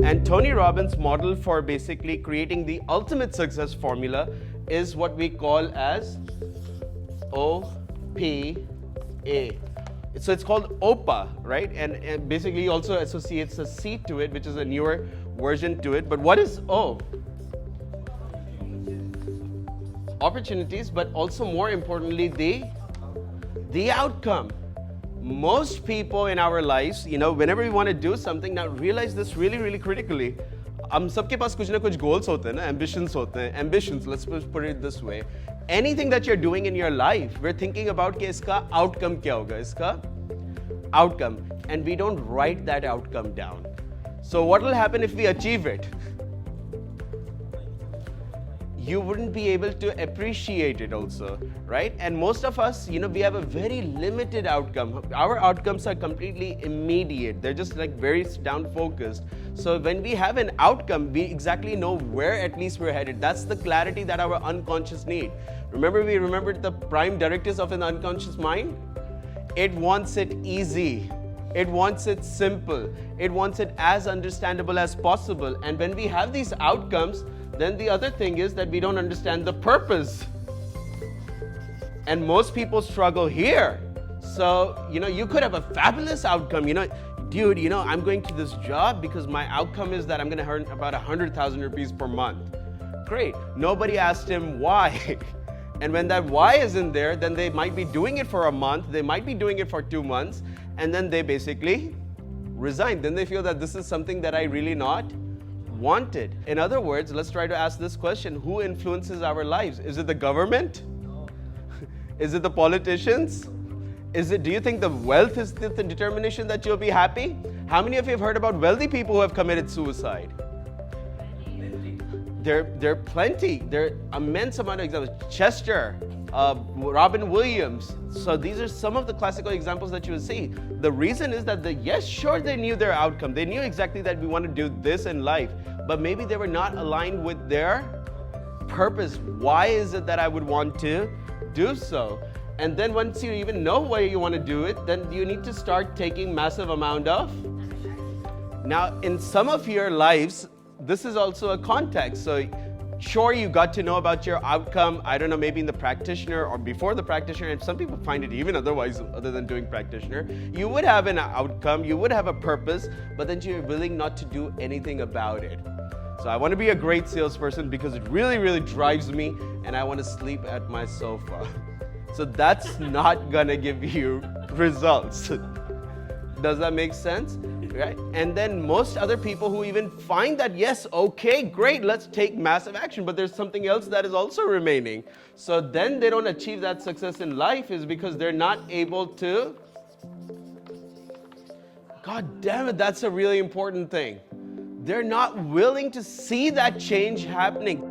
And Tony Robbins' model for basically creating the ultimate success formula is what we call as OPA. So it's called OPA, right? And basically he also associates a C to it, which is a newer version to it. But what is O? Opportunities, but also more importantly, the outcome. Most people in our lives, whenever we want to do something, now realize this really, really critically. हम सबके पास कुछ ना कुछ goals होते हैं ना, ambitions होते हैं. Ambitions, let's put it this way. Anything that you're doing in your life, we're thinking about कि इसका outcome क्या होगा, इसका outcome. And we don't write that outcome down. So what will happen if we achieve it? You wouldn't be able to appreciate it also, right? And most of us, we have a very limited outcome. Our outcomes are completely immediate. They're just like very down focused. So when we have an outcome, we exactly know where at least we're headed. That's the clarity that our unconscious need. Remember, we remembered the prime directives of an unconscious mind? It wants it easy. It wants it simple. It wants it as understandable as possible. And when we have these outcomes, then the other thing is that we don't understand the purpose. And most people struggle here. So, you could have a fabulous outcome. Dude, I'm going to this job because my outcome is that I'm going to earn about 100,000 rupees per month. Great. Nobody asked him why. And when that why isn't there, then they might be doing it for a month. They might be doing it for 2 months. And then they basically resign. Then they feel that this is something that I really not wanted. In other words, let's try to ask this question. Who influences our lives? Is it the government? No. Is it the politicians? Do you think the wealth is the determination that you'll be happy? How many of you have heard about wealthy people who have committed suicide? There are plenty. There are immense amount of examples. Chester, Robin Williams. So these are some of the classical examples that you will see. The reason is that yes, sure, they knew their outcome. They knew exactly that we want to do this in life, but maybe they were not aligned with their purpose. Why is it that I would want to do so? And then once you even know why you want to do it, then you need to start taking massive amount of. Now, in some of your lives, this is also a context. So sure, you got to know about your outcome, I don't know, maybe in the practitioner or before the practitioner, and some people find it even otherwise other than doing practitioner. You would have an outcome, you would have a purpose, but then you're willing not to do anything about it. So I want to be a great salesperson because it really, really drives me, and I want to sleep at my sofa. So that's not gonna give you results. Does that make sense? Right? And then most other people who even find that, yes, okay, great, let's take massive action, but there's something else that is also remaining. So then they don't achieve that success in life is because they're not able to. God damn it, that's a really important thing. They're not willing to see that change happening.